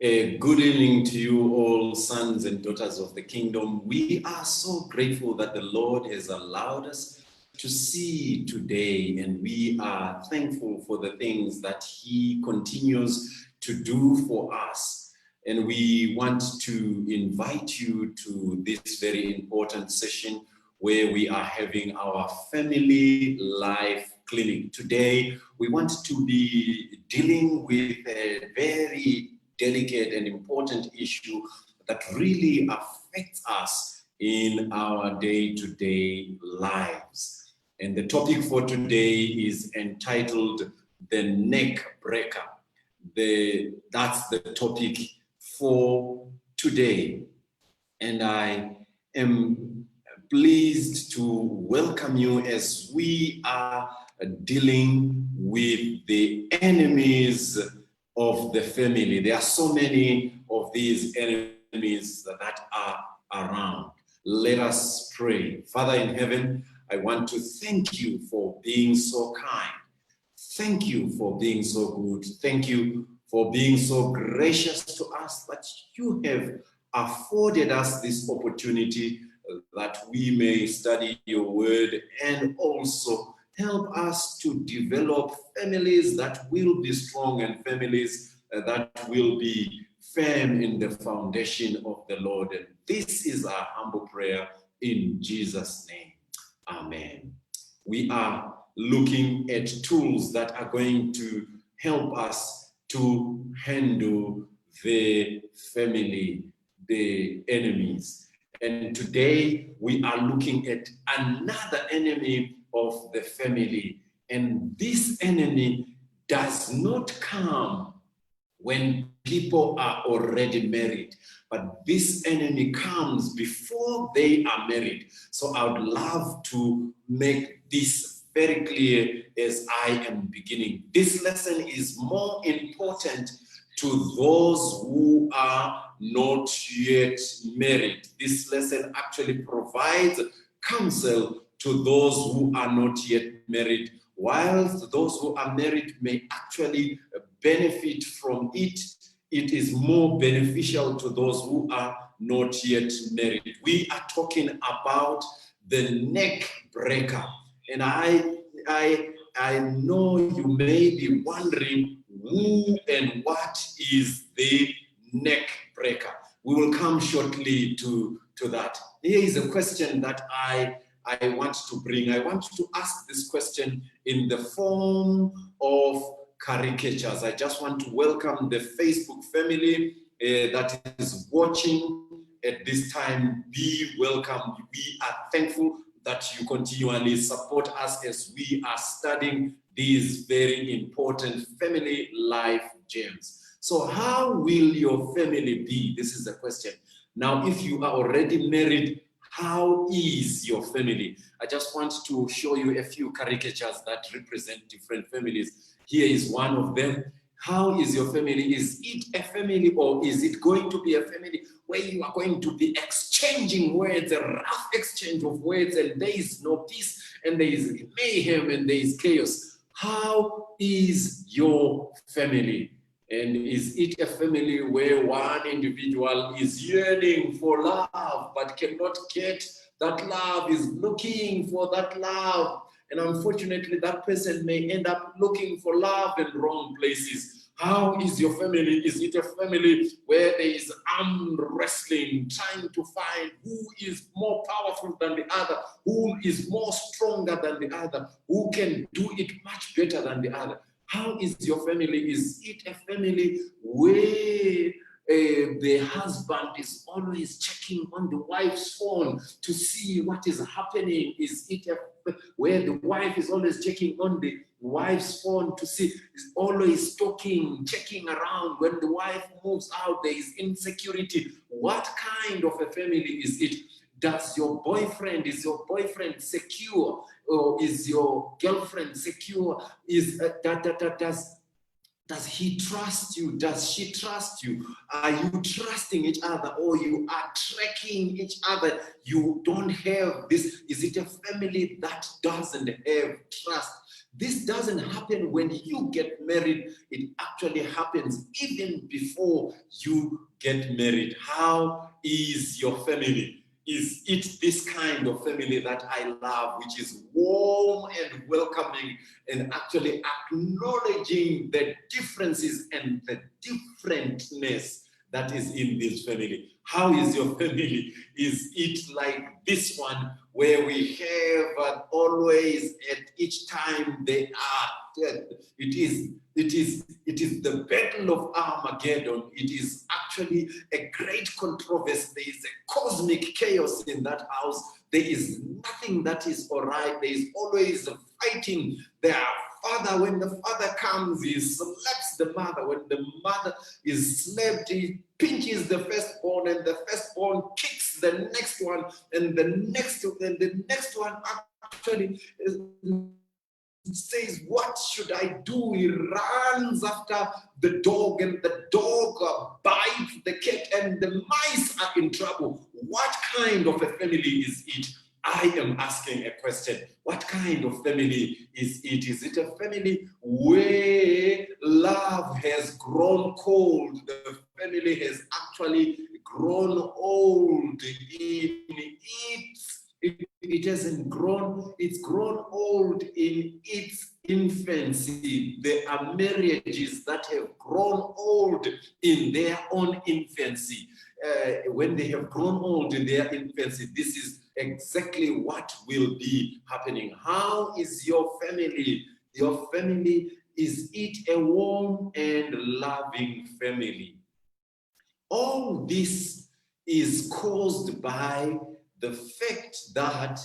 Good evening to you all, sons and daughters of the kingdom. We are so grateful that the Lord has allowed us to see today, and we are thankful for the things that He continues to do for us. And we want to invite you to this very important session where we are having our family life clinic. Today, we want to be dealing with a very delicate and important issue that really affects us in our day-to-day lives. And the topic for today is entitled The Neck Breaker. That's the topic for today. And I am pleased to welcome you as we are dealing with the enemies of the family. There are so many of these enemies that are around. Let us pray. Father in heaven, I want to thank you for being so kind. Thank you for being so good. Thank you for being so gracious to us that you have afforded us this opportunity that we may study your word and also help us to develop families that will be strong and families that will be firm in the foundation of the Lord. And this is our humble prayer in Jesus' name. Amen. We are looking at tools that are going to help us to handle the family, the enemies. And today we are looking at another enemy of the family. And this enemy does not come when people are already married, but this enemy comes before they are married. So I would love to make this very clear as I am beginning. This lesson is more important to those who are not yet married. This lesson actually provides counsel to those who are not yet married, whilst those who are married may actually benefit from it. It is more beneficial to those who are not yet married. We are talking about the neck breaker. And I know you may be wondering who and what is the neck breaker. We will come shortly to that. Here is a question that I want to bring. I want to ask this question in the form of caricatures. I just want to welcome the Facebook family that is watching at this time. Be welcome. We are thankful that you continually support us as we are studying these very important family life gems. So how will your family be? This is the question. Now, if you are already married, how is your family? I just want to show you a few caricatures that represent different families. Here is one of them. How is your family? Is it a family, or is it going to be a family where you are going to be exchanging words, a rough exchange of words, and there is no peace, and there is mayhem, and there is chaos? How is your family? And is it a family where one individual is yearning for love but cannot get that love, is looking for that love, and unfortunately that person may end up looking for love in wrong places? How is your family? Is it a family where there is arm wrestling, trying to find who is more powerful than the other, who is more stronger than the other, who can do it much better than the other? How is your family? Is it a family where the husband is always checking on the wife's phone to see what is happening? Is it where the wife is always checking on the wife's phone to see, is always talking, checking around? When the wife moves out, there is insecurity. What kind of a family is it? Is your boyfriend secure? Or is your girlfriend secure? Does he trust you? Does she trust you? Are you trusting each other, or you are tracking each other? You don't have this. Is it a family that doesn't have trust? This doesn't happen when you get married. It actually happens even before you get married. How is your family? Is it this kind of family that I love, which is warm and welcoming and actually acknowledging the differences and the differentness that is in this family? How is your family? Is it like this one where we have always at each time they are it is the battle of Armageddon. It is actually a great controversy. There is a cosmic chaos in that house. There is nothing that is all right. There is always fighting. There are father, when the father comes, he slaps the mother. When the mother is slapped, he pinches the firstborn, and the firstborn kicks the next one, and the next one actually says, what should I do? He runs after the dog, and the dog bites the cat, and the mice are in trouble. What kind of a family is it? I am asking a question. What kind of family is it? Is it a family where love has grown cold? The family has actually grown old in it hasn't grown, it's grown old in its infancy. There are marriages that have grown old in their own infancy. When they have grown old in their infancy, this is exactly what will be happening. How is your family? Your family, is it a warm and loving family? All this is caused by the fact that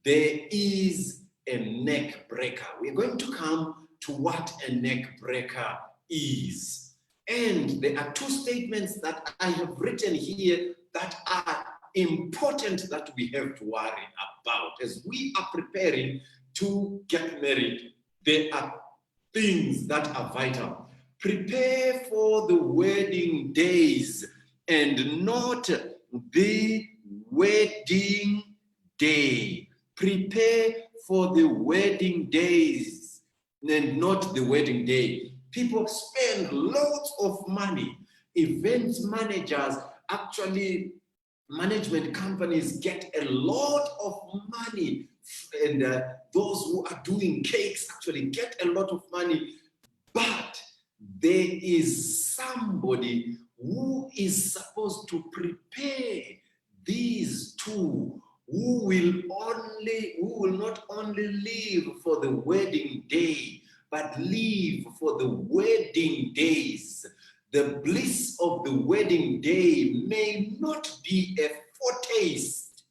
there is a neck breaker. We're going to come to what a neck breaker is. And there are two statements that I have written here that are important that we have to worry about. As we are preparing to get married, there are things that are vital. Prepare for the wedding days and not the wedding day. Prepare for the wedding days and not the wedding day. People spend lots of money. Events managers, actually, management companies get a lot of money, and those who are doing cakes actually get a lot of money. But there is somebody who is supposed to prepare these two, who will not only live for the wedding day, but live for the wedding days. The bliss of the wedding day may not be a foretaste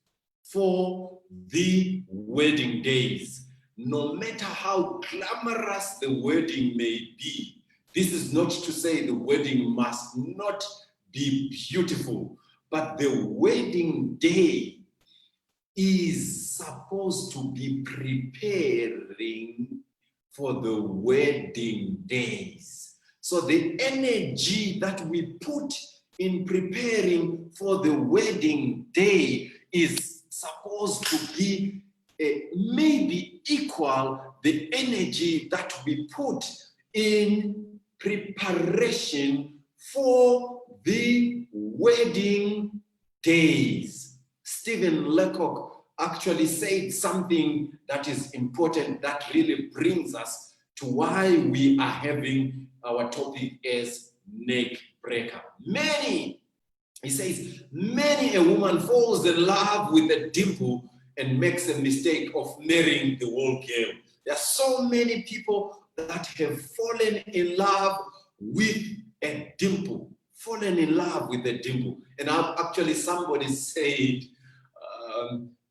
for the wedding days. No matter how glamorous the wedding may be, this is not to say the wedding must not be beautiful, but the wedding day is supposed to be preparing for the wedding days. So the energy that we put in preparing for the wedding day is supposed to be maybe equal the energy that we put in preparation for the wedding days. Stephen Leacock actually said something that is important, that really brings us to why we are having our topic as neck breaker. He says, many a woman falls in love with a dimple and makes a mistake of marrying the whole girl. There are so many people that have fallen in love with a dimple, And actually somebody said,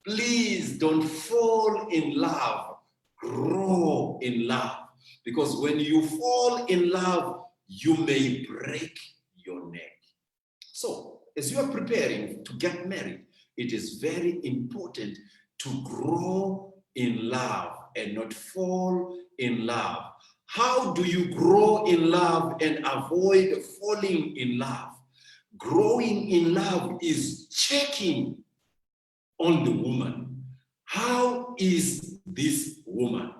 please don't fall in love, grow in love. Because when you fall in love, you may break your neck. So, as you are preparing to get married, it is very important to grow in love and not fall in love. How do you grow in love and avoid falling in love? Growing in love is checking on the woman. How is this woman?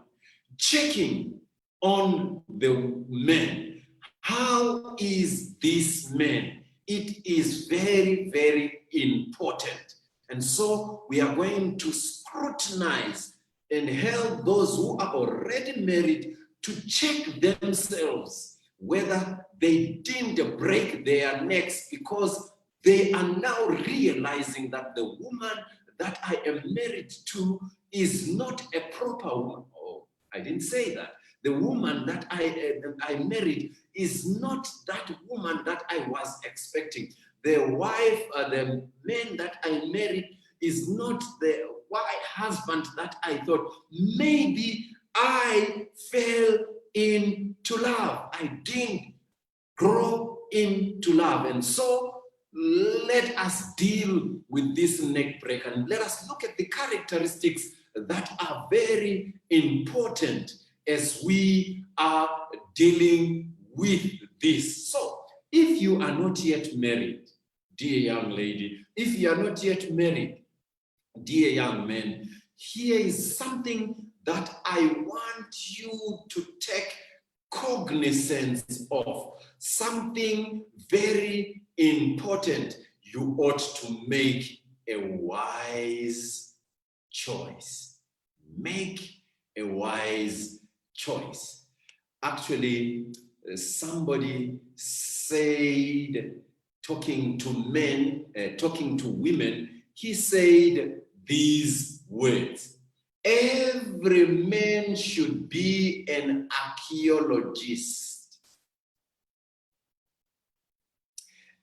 checking on the man. How is this man? It is very, very important. And so we are going to scrutinize and help those who are already married to check themselves whether they didn't break their necks, because they are now realizing that the woman that I am married to is not a proper woman. Oh, I didn't say that. The woman that I married is not that woman that I was expecting. The wife, the man that I married is not the husband that I thought. Maybe I fell into love. I didn't grow into love. And so let us deal with this neck break, and let us look at the characteristics that are very important as we are dealing with this. So if you are not yet married, dear young lady, if you are not yet married, dear young man, here is something that I want you to take cognizance of. Something very important. You ought to make a wise choice. Make a wise choice. Actually, somebody said, talking to men, talking to women, he said these words: every man should be an archaeologist.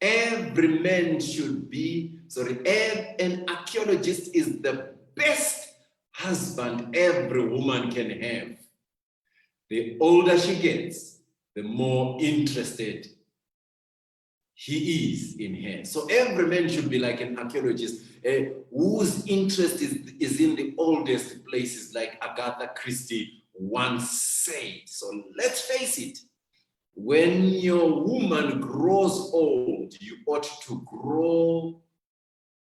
Every man should be, an archaeologist is the best husband every woman can have. The older she gets, the more interested he is in her. So every man should be like an archaeologist whose interest is in the oldest places, like Agatha Christie once said. So let's face it, when your woman grows old, you ought to grow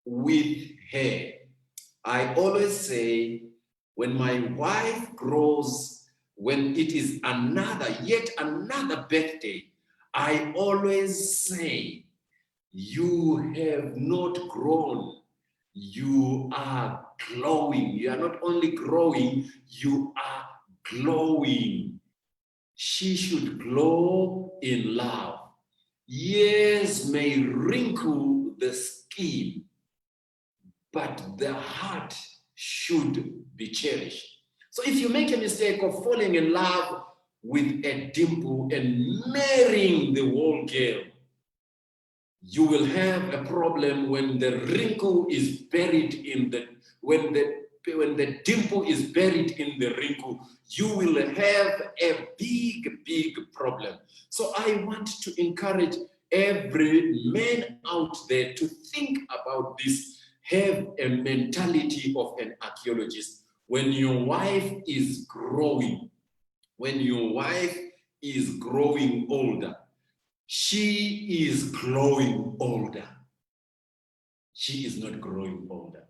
with her. I always say, when my wife grows, when it is yet another birthday, I always say, you have not grown, you are glowing. You are not only growing, you are glowing. She should glow in love. Years may wrinkle the skin, but the heart should be cherished. So if you make a mistake of falling in love with a dimple and marrying the whole girl, you will have a problem when the wrinkle is buried in when the dimple is buried in the wrinkle. You will have a big problem. So I want to encourage every man out there to think about this. Have a mentality of an archaeologist. When your wife is growing, older, she is growing older. She is not growing older.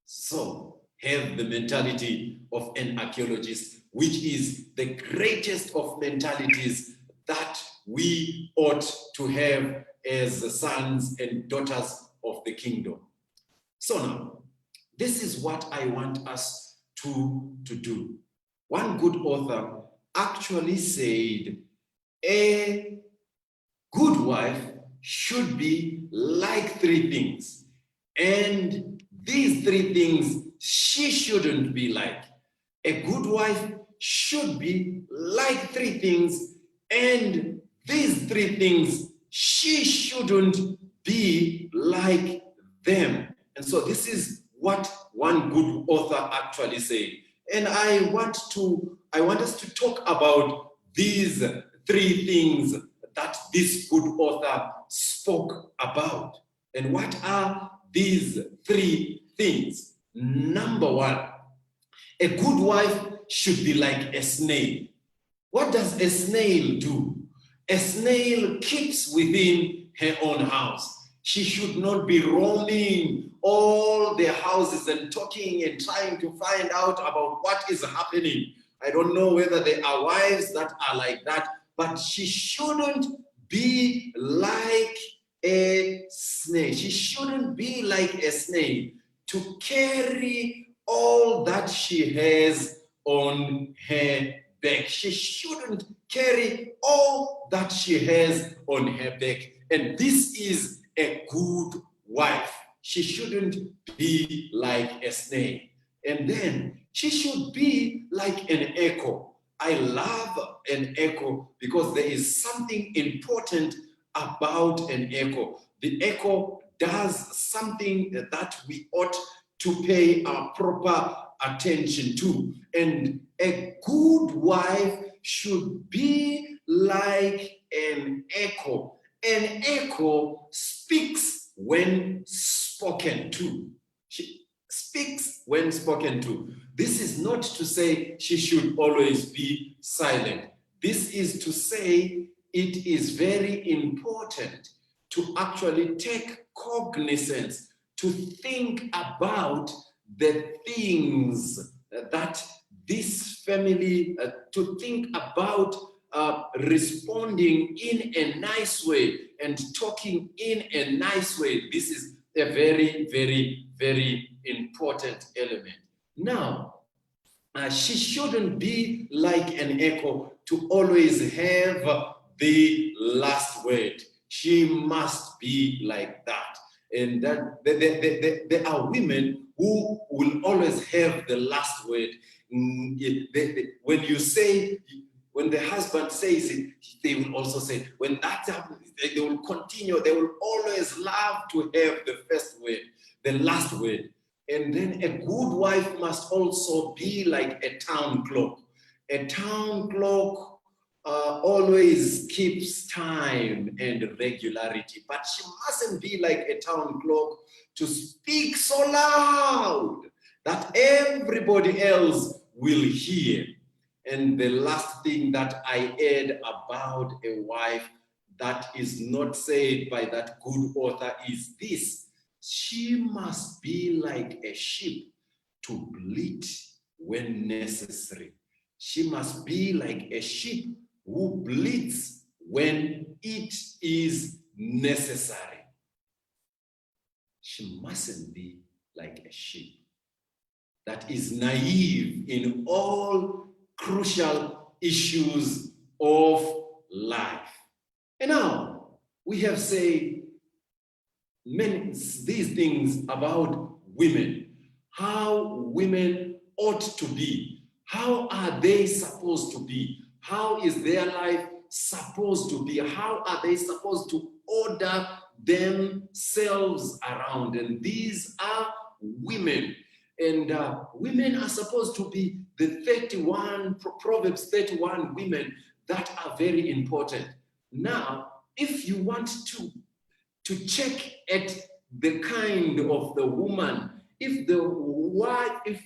So have the mentality of an archaeologist, which is the greatest of mentalities that we ought to have as sons and daughters of the kingdom. So now, this is what I want us to do. One good author actually said, a good wife should be like three things. And these three things she shouldn't be like. A good wife should be like three things, and these three things she shouldn't be like them. And so this is what one good author actually said. And I want us to talk about these three things that this good author spoke about. And what are these three things? Number one, a good wife should be like a snail. What does a snail do? A snail keeps within her own house. She should not be roaming all the houses and talking and trying to find out about what is happening. I don't know whether there are wives that are like that, but she shouldn't be like a snake. She shouldn't be like a snake to carry all that she has on her back. She shouldn't carry all that she has on her back. And this is a good wife. She shouldn't be like a snake. And then she should be like an echo. I love an echo because there is something important about an echo. The echo does something that we ought to pay our proper attention to. And a good wife should be like an echo. An echo speaks when spoken to. She speaks when spoken to. This is not to say she should always be silent. This is to say it is very important to actually take cognizance, to think about the things that this family, to think about responding in a nice way and talking in a nice way. This is a very, very, very important element. Now, she shouldn't be like an echo to always have the last word. She must be like that. And that there are women who will always have the last word. When you say, when the husband says it, they will also say, when that happens, they will continue. They will always love to have the first word, the last word. And then a good wife must also be like a town clock. A town clock always keeps time and regularity, but she mustn't be like a town clock to speak so loud that everybody else will hear. And the last thing that I add about a wife that is not said by that good author is this: she must be like a sheep to bleat when necessary. She must be like a sheep who bleats when it is necessary. She mustn't be like a sheep that is naive in all crucial issues of life. And now we have said these things about women, how women ought to be. How are they supposed to be? How is their life supposed to be? How are they supposed to order themselves around? And these are women. And women are supposed to be the 31, Proverbs 31 women that are very important. Now, if you want to check at the kind of the woman, if the wife, if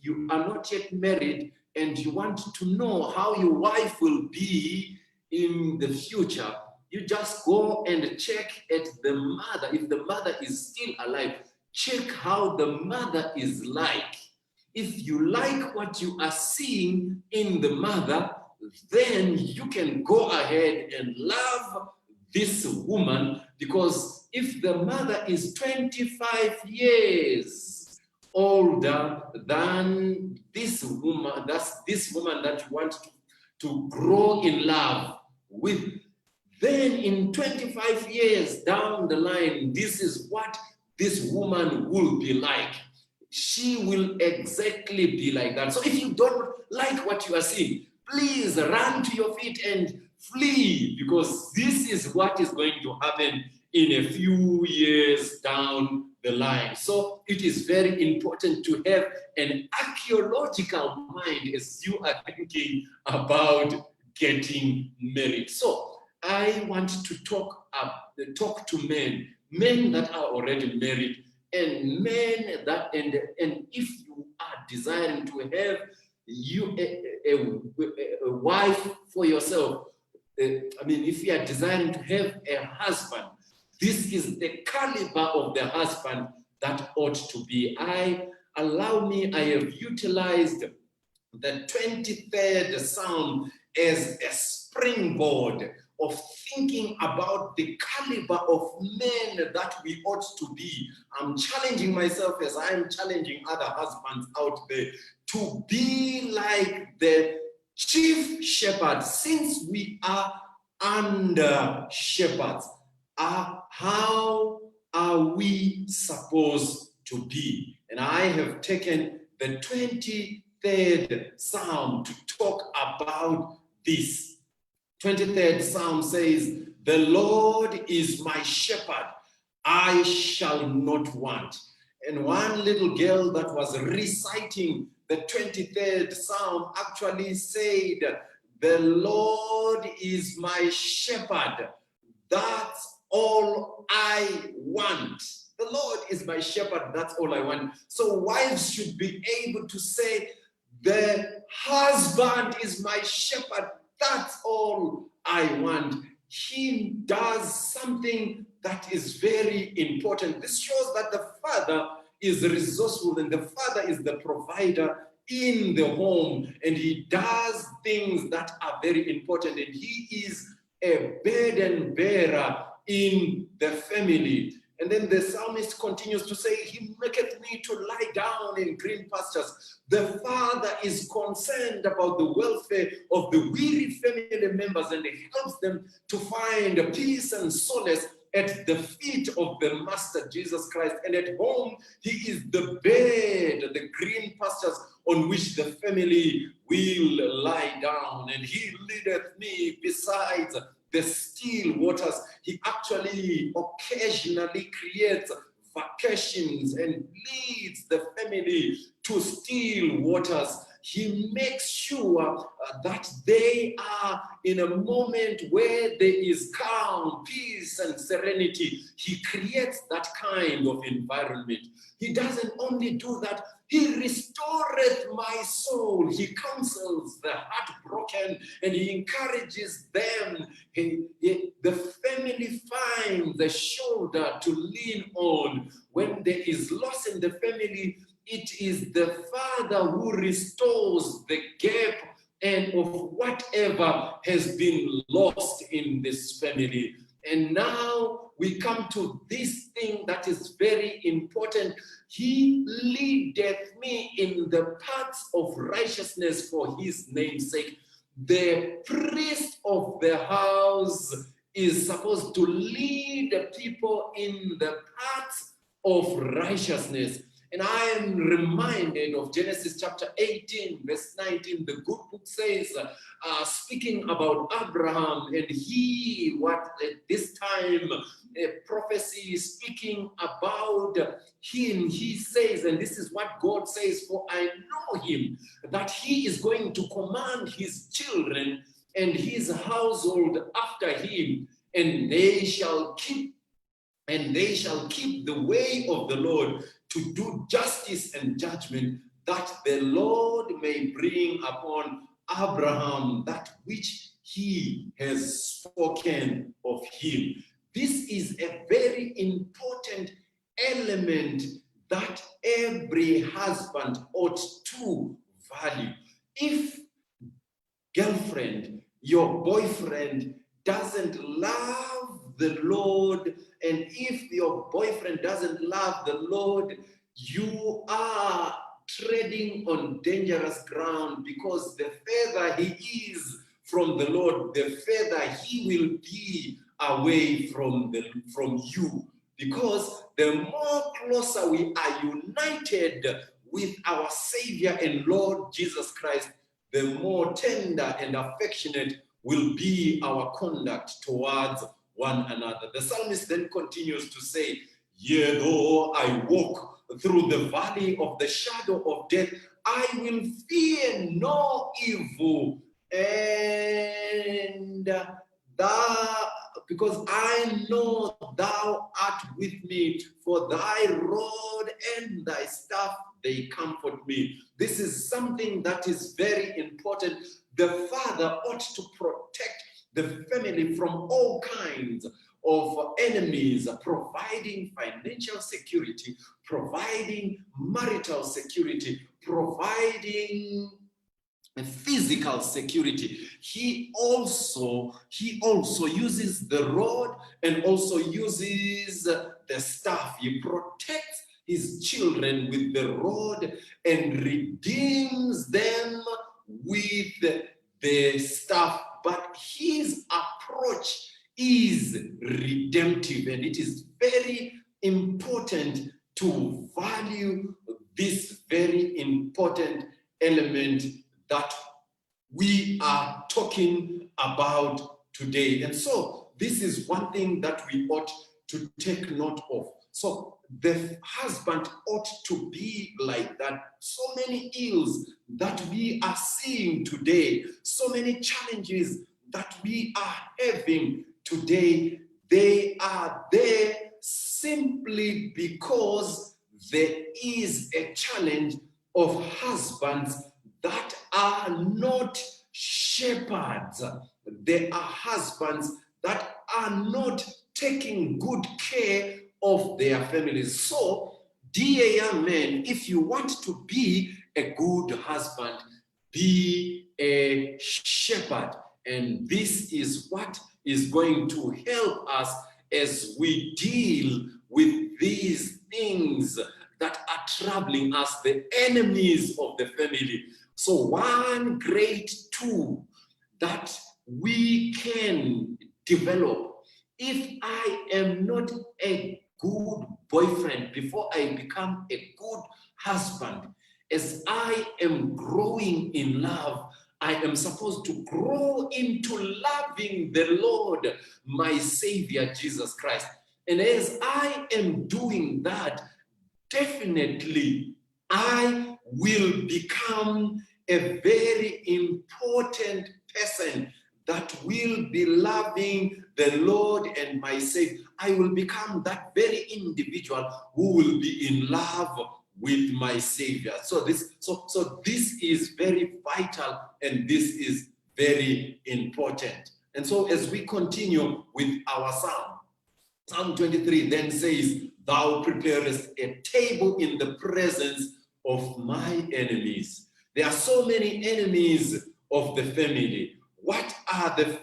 you are not yet married and you want to know how your wife will be in the future, you just go and check at the mother. If the mother is still alive, check how the mother is like. If you like what you are seeing in the mother, then you can go ahead and love this woman, because if the mother is 25 years older than this woman, that's this woman that you want to grow in love with, then in 25 years down the line, this is what this woman will be like. She will exactly be like that. So if you don't like what you are seeing, please run to your feet and flee, because this is what is going to happen in a few years down the line. So it is very important to have an archaeological mind as you are thinking about getting married. So I want to talk to men that are already married, and men that, and if you are desiring to have a wife for yourself, if you are desiring to have a husband, this is the caliber of the husband that ought to be. I allow me, I have utilized the 23rd Psalm as a springboard of thinking about the caliber of men that we ought to be. I'm challenging myself as I'm challenging other husbands out there to be like the chief shepherd, since we are under shepherds. How are we supposed to be? And I have taken the 23rd Psalm to talk about this. 23rd Psalm says, "The Lord is my shepherd, I shall not want." And one little girl that was reciting the 23rd Psalm actually said, "The Lord is my shepherd, that's all I want." The Lord is my shepherd, that's all I want. So wives should be able to say, "The husband is my shepherd, that's all I want." He does something that is very important. This shows that the father is resourceful and the father is the provider in the home, and he does things that are very important, and he is a burden bearer in the family. And then the psalmist continues to say, "He maketh me to lie down in green pastures." The father is concerned about the welfare of the weary family members, and he helps them to find peace and solace at the feet of the Master Jesus Christ. And at home, he is the bed, the green pastures on which the family will lie down. And he leadeth me beside the still waters. He actually occasionally creates vacations and leads the family to still waters. He makes sure that they are in a moment where there is calm, peace, and serenity. He creates that kind of environment. He doesn't only do that, he restoreth my soul. He counsels the heartbroken and he encourages them. The family finds a shoulder to lean on. When there is loss in the family, it is the father who restores the gap and of whatever has been lost in this family. And now we come to this thing that is very important. He leadeth me in the paths of righteousness for his name's sake. The priest of the house is supposed to lead the people in the paths of righteousness. And I am reminded of Genesis chapter 18, verse 19. The good book says, speaking about Abraham, and he, what at this time, a prophecy speaking about him, he says, and this is what God says, "For I know him, that he is going to command his children and his household after him, and they shall keep the way of the Lord, to do justice and judgment, that the Lord may bring upon Abraham that which he has spoken of him." This is a very important element that every husband ought to value. If, girlfriend, your boyfriend doesn't love the Lord, and if your boyfriend doesn't love the Lord, you are treading on dangerous ground, because the further he is from the Lord, the further he will be away from you. Because the more closer we are united with our Savior and Lord Jesus Christ, the more tender and affectionate will be our conduct towards one another. The psalmist then continues to say, "Yea, though I walk through the valley of the shadow of death, I will fear no evil, and because I know thou art with me, for thy rod and thy staff, they comfort me." This is something that is very important. The father ought to protect the family from all kinds of enemies, providing financial security, providing marital security, providing physical security. He also uses the rod and also uses the staff. He protects his children with the rod and redeems them with the staff. But his approach is redemptive, and it is very important to value this very important element that we are talking about today. And so this is one thing that we ought to take note of. So the husband ought to be like that. So many ills that we are seeing today, so many challenges that we are having today, they are there simply because there is a challenge of husbands that are not shepherds. There are husbands that are not taking good care of their families. So, dear young men, if you want to be a good husband, be a shepherd. And this is what is going to help us as we deal with these things that are troubling us, the enemies of the family. So one great tool that we can develop, if I am not a good boyfriend before I become a good husband, as I am growing in love, I am supposed to grow into loving the Lord, my Savior, Jesus Christ. And as I am doing that, definitely I will become a very important person that will be loving the Lord and my Savior. I will become that very individual who will be in love with my Savior. So this is very vital, and this is very important. And so as we continue with our psalm, Psalm 23 then says, "Thou preparest a table in the presence of my enemies." There are so many enemies of the family. What are the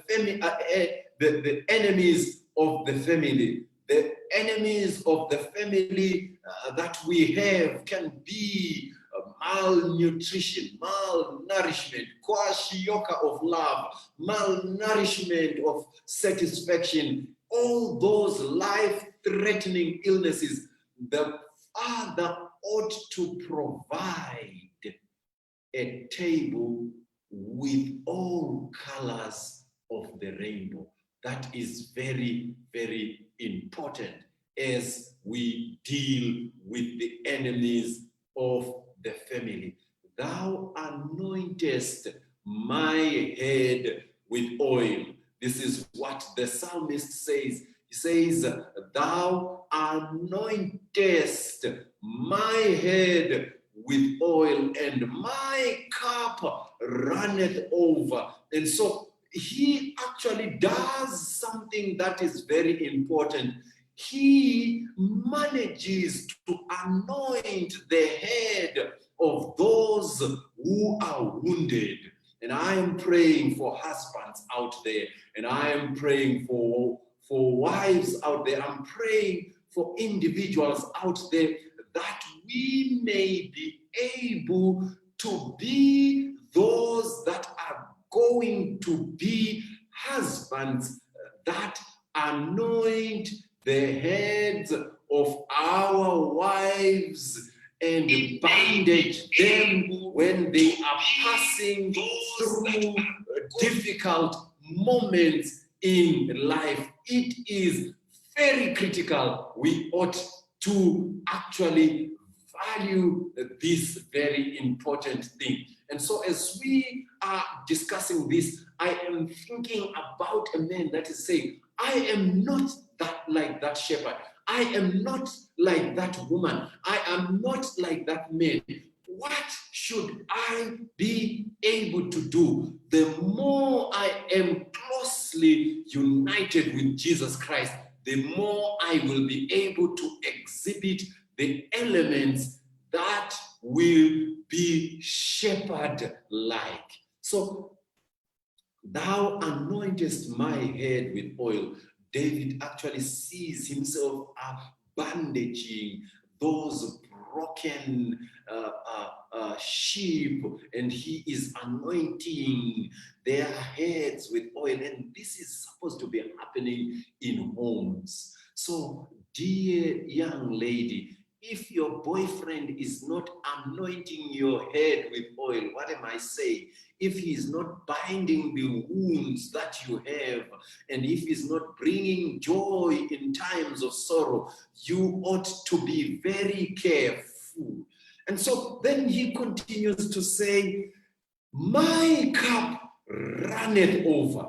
enemies of the family? The enemies of the family that we have can be malnutrition, malnourishment, kwashiorkor of love, malnourishment of satisfaction, all those life-threatening illnesses. The father ought to provide a table with all colors of the rainbow. That is very, very important as we deal with the enemies of the family. Thou anointest my head with oil. This is what the psalmist says. He says, "Thou anointest my head with oil, and my cup runneth over." And so he actually does something that is very important. He manages to anoint the head of those who are wounded. And I am praying for husbands out there, and I am praying for wives out there. I'm praying for individuals out there that we may be able to be those that are going to be husbands that anoint the heads of our wives and bandage them when they are passing through difficult moments in life. It is very critical. We ought to actually value this very important thing. And so as we are discussing this, I am thinking about a man that is saying, I am not like that shepherd. I am not like that woman. I am not like that man. What should I be able to do? The more I am closely united with Jesus Christ, the more I will be able to exhibit the element implements that will be shepherd-like. So, thou anointest my head with oil. David actually sees himself bandaging those broken sheep, and he is anointing their heads with oil. And this is supposed to be happening in homes. So, dear young lady, if your boyfriend is not anointing your head with oil, what am I saying? If he is not binding the wounds that you have, and if he's not bringing joy in times of sorrow, you ought to be very careful. And so then he continues to say, my cup runneth over.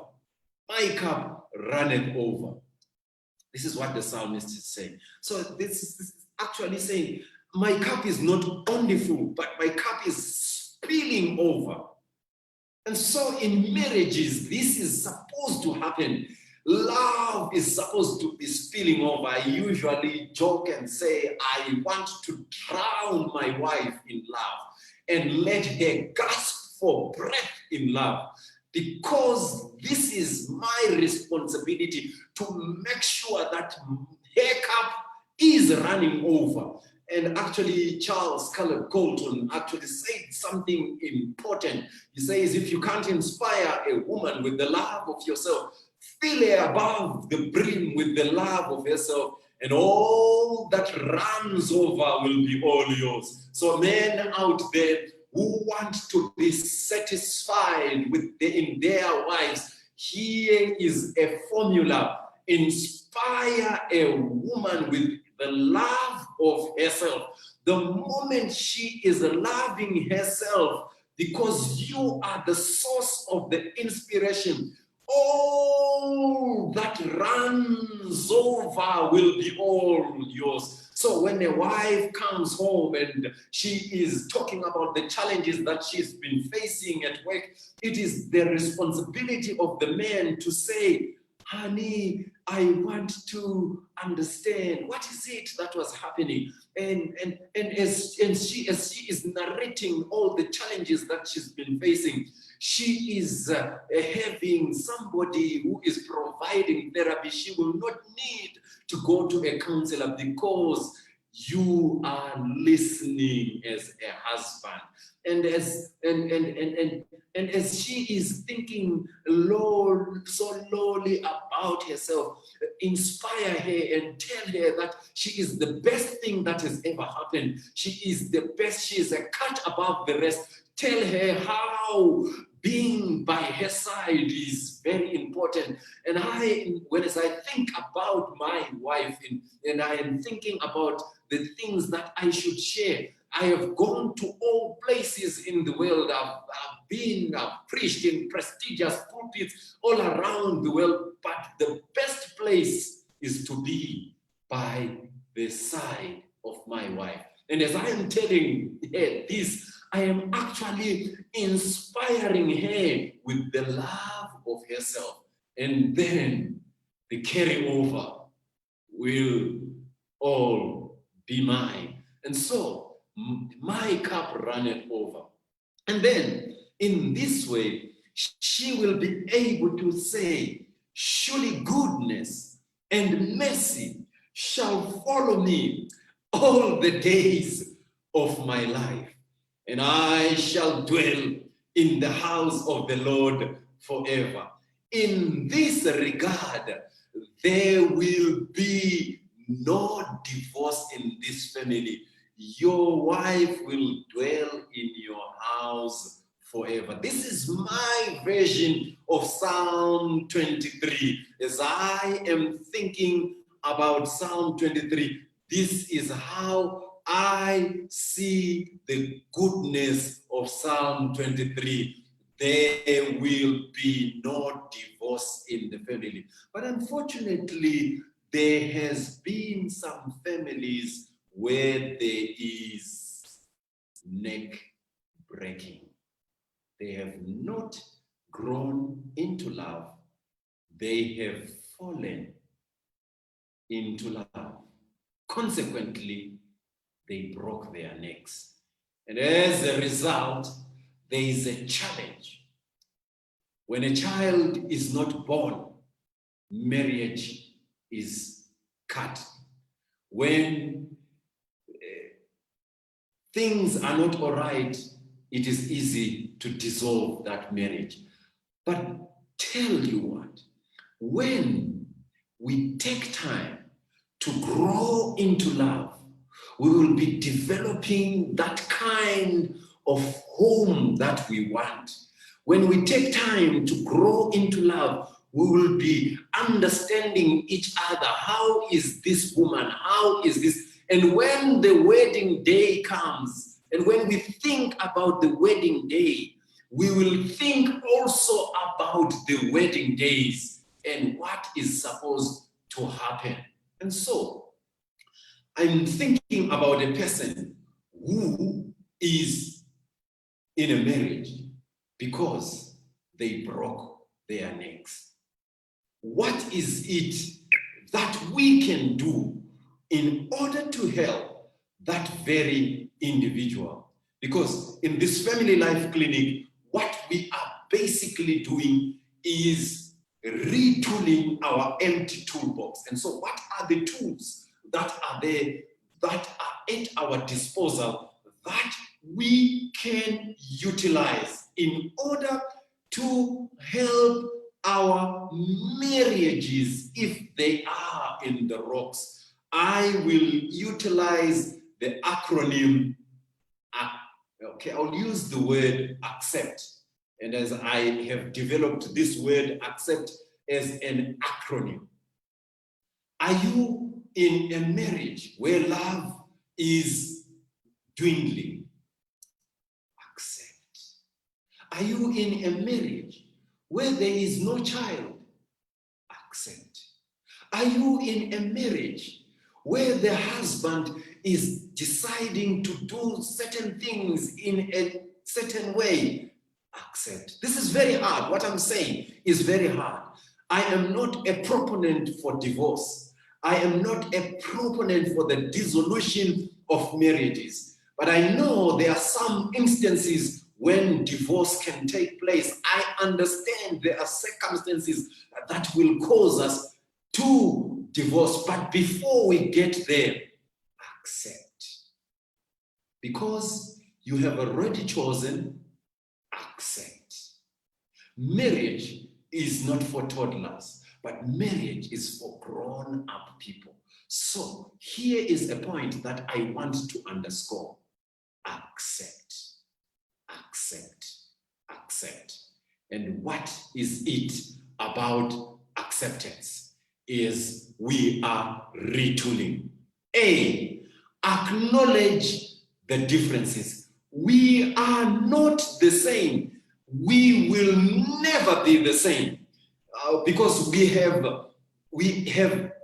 My cup runneth over. This is what the psalmist is saying. So this is actually saying, my cup is not only full, but my cup is spilling over. And so in marriages, this is supposed to happen. Love is supposed to be spilling over. I usually joke and say, I want to drown my wife in love and let her gasp for breath in love, because this is my responsibility to make sure that her cup is running over. And actually, Charles Caleb Colton actually said something important. He says, if you can't inspire a woman with the love of yourself, fill her above the brim with the love of yourself, and all that runs over will be all yours. So men out there who want to be satisfied in their wives, here is a formula. Inspire a woman with the love of herself. The moment she is loving herself, because you are the source of the inspiration, all that runs over will be all yours. So when a wife comes home and she is talking about the challenges that she's been facing at work, it is the responsibility of the man to say, honey, I want to understand what is it that was happening. And as she is narrating all the challenges that she's been facing, she is having somebody who is providing therapy. She will not need to go to a counselor, because you are listening as a husband. And as she is thinking so lowly about herself, inspire her and tell her that she is the best thing that has ever happened. She is the best. She is a cut above the rest. Tell her how being by her side is very important. And as I think about my wife, and I am thinking about the things that I should share, I have gone to all places in the world. I've preached in prestigious pulpits all around the world, but the best place is to be by the side of my wife. And as I am telling her this, I am actually inspiring her with the love of herself. And then the carryover will all be mine. And so my cup runneth over. And then in this way, she will be able to say, surely goodness and mercy shall follow me all the days of my life, and I shall dwell in the house of the Lord forever. In this regard, there will be no divorce in this family. Your wife will dwell in your house forever. This is my version of Psalm 23. As I am thinking about Psalm 23, this is how I see the goodness of Psalm 23. There will be no divorce in the family. But unfortunately, there has been some families where there is neck breaking. They have not grown into love. They have fallen into love. Consequently, they broke their necks. And as a result, there is a challenge. When a child is not born, marriage is cut. When things are not all right, it is easy to dissolve that marriage. But tell you what, when we take time to grow into love, we will be developing that kind of home that we want. When we take time to grow into love, we will be understanding each other. How is this woman? How is this? And when the wedding day comes, and when we think about the wedding day, we will think also about the wedding days and what is supposed to happen. And so, I'm thinking about a person who is in a marriage because they broke their necks. What is it that we can do in order to help that very individual? Because in this family life clinic, what we are basically doing is retooling our empty toolbox. And so what are the tools that are there, that are at our disposal, that we can utilize in order to help our marriages if they are in the rocks? I will utilize the acronym, okay, I'll use the word accept. And as I have developed this word accept as an acronym. Are you in a marriage where love is dwindling? Accept. Are you in a marriage where there is no child? Accept. Are you in a marriage where the husband is deciding to do certain things in a certain way? Accept. This is very hard. What I'm saying is very hard. I am not a proponent for divorce. I am not a proponent for the dissolution of marriages. But I know there are some instances when divorce can take place. I understand there are circumstances that will cause us to divorce. But before we get there, accept. Because you have already chosen, accept. Marriage is not for toddlers, but marriage is for grown-up people. So here is a point that I want to underscore. Accept, accept, accept. And what is it about acceptance? Is we are retooling. A, acknowledge the differences. We are not the same. We will never be the same because we have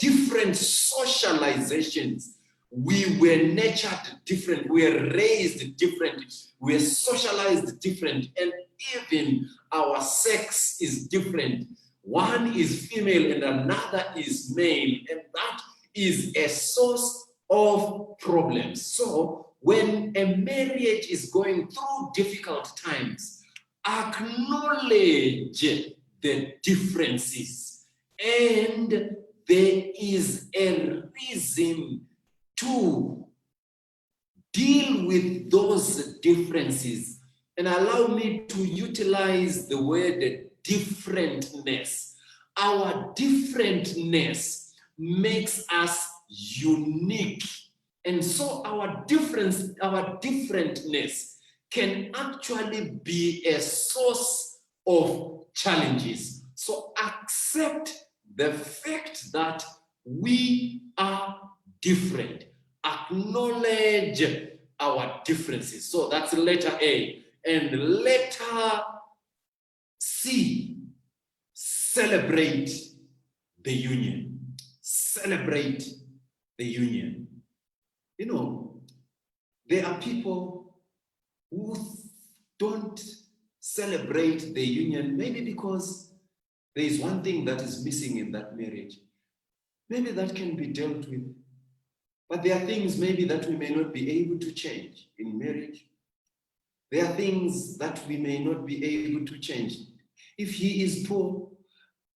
different socializations. We were nurtured different. We were raised different. We were socialized different. And even our sex is different. One is female and another is male. And that is a source of problems. So when a marriage is going through difficult times, acknowledge the differences. And there is a reason to deal with those differences. And allow me to utilize the word differentness. Our differentness makes us unique. And so our differentness can actually be a source of challenges. So accept the fact that we are different. Acknowledge our differences. So that's letter A. And letter C, celebrate the union. Celebrate the union. You know, there are people who don't celebrate the union, maybe because there is one thing that is missing in that marriage. Maybe that can be dealt with. But there are things maybe that we may not be able to change in marriage. There are things that we may not be able to change. If he is poor,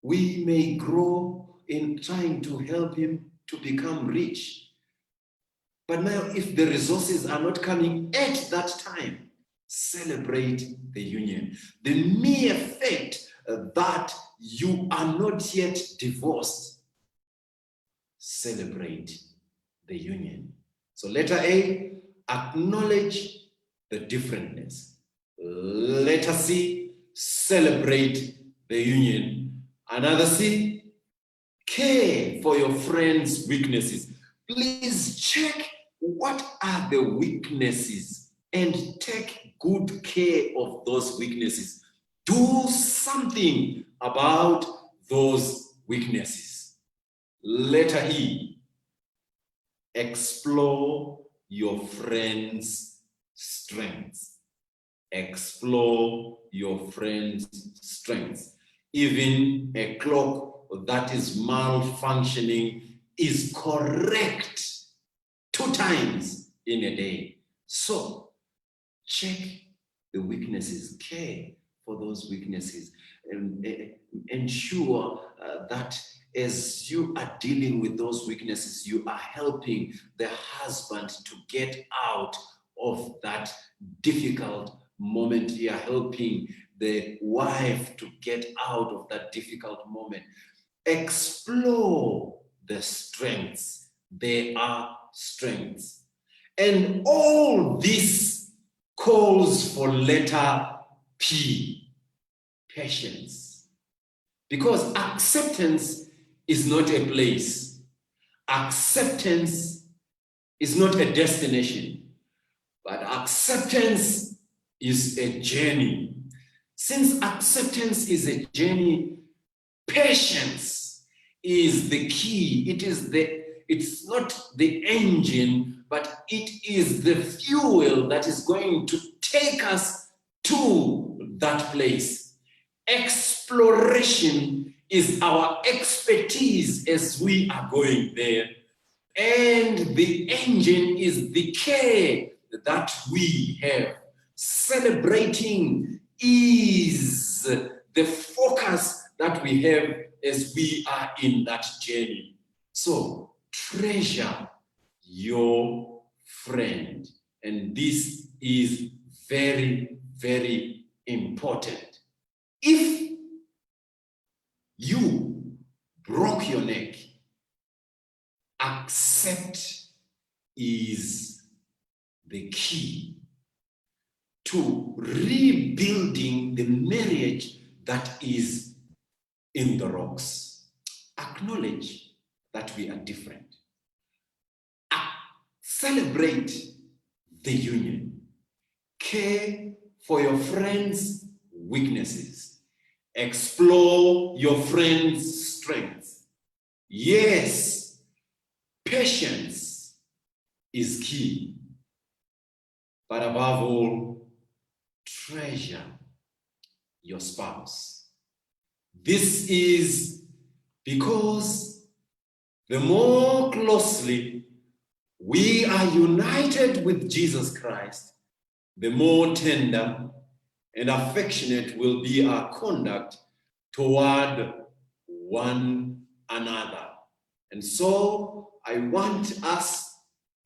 we may grow in trying to help him to become rich. But now, if the resources are not coming at that time, celebrate the union. The mere fact that you are not yet divorced, celebrate the union. So letter A, acknowledge the differentness. Letter C, celebrate the union. Another C, care for your friend's weaknesses. Please check what are the weaknesses and take good care of those weaknesses. Do something about those weaknesses. Letter E, explore your friend's strengths. Explore your friend's strengths. Even a clock that is malfunctioning is correct 2 times in a day. So check the weaknesses, care for those weaknesses, and ensure that as you are dealing with those weaknesses, you are helping the husband to get out of that difficult moment. You are helping the wife to get out of that difficult moment. Explore the strengths. There are strengths. And all this calls for letter P, patience. Because acceptance is not a place. Acceptance is not a destination, but acceptance is a journey. Since acceptance is a journey, patience is the key. It's not the engine, but it is the fuel that is going to take us to that place. Exploration is our expertise as we are going there. And the engine is the care that we have. Celebrating is the focus that we have as we are in that journey. So treasure your friend. And this is very, very important. If you broke your neck, accept is the key to rebuilding the marriage that is in the rocks. Acknowledge that we are different. Celebrate the union. Care for your friends' weaknesses. Explore your friends' strengths. Yes, patience is key. But above all, treasure your spouse. This is because the more closely we are united with Jesus Christ, the more tender and affectionate will be our conduct toward one another. And so I want us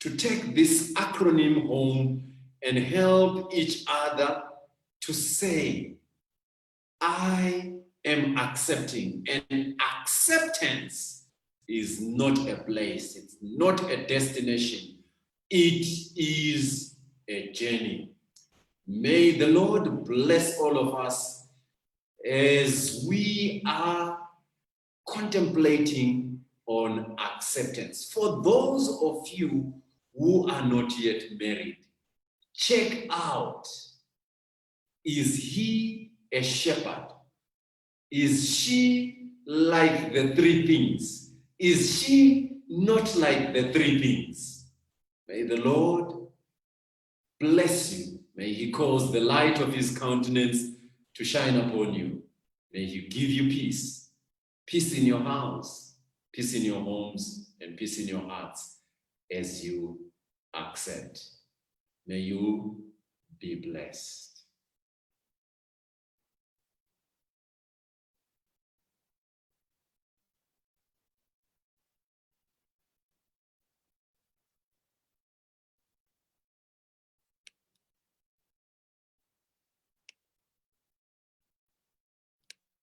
to take this acronym home and help each other to say, I am accepting. And acceptance is not a place, it's not a destination, it is a journey. May the Lord bless all of us as we are contemplating on acceptance. For those of you who are not yet married, check out, is he a shepherd? Is she like the 3 things? Is she not like the 3 things? May the Lord bless you. May he cause the light of his countenance to shine upon you. May he give you peace. Peace in your house, peace in your homes, and peace in your hearts. as you accept. May you be blessed.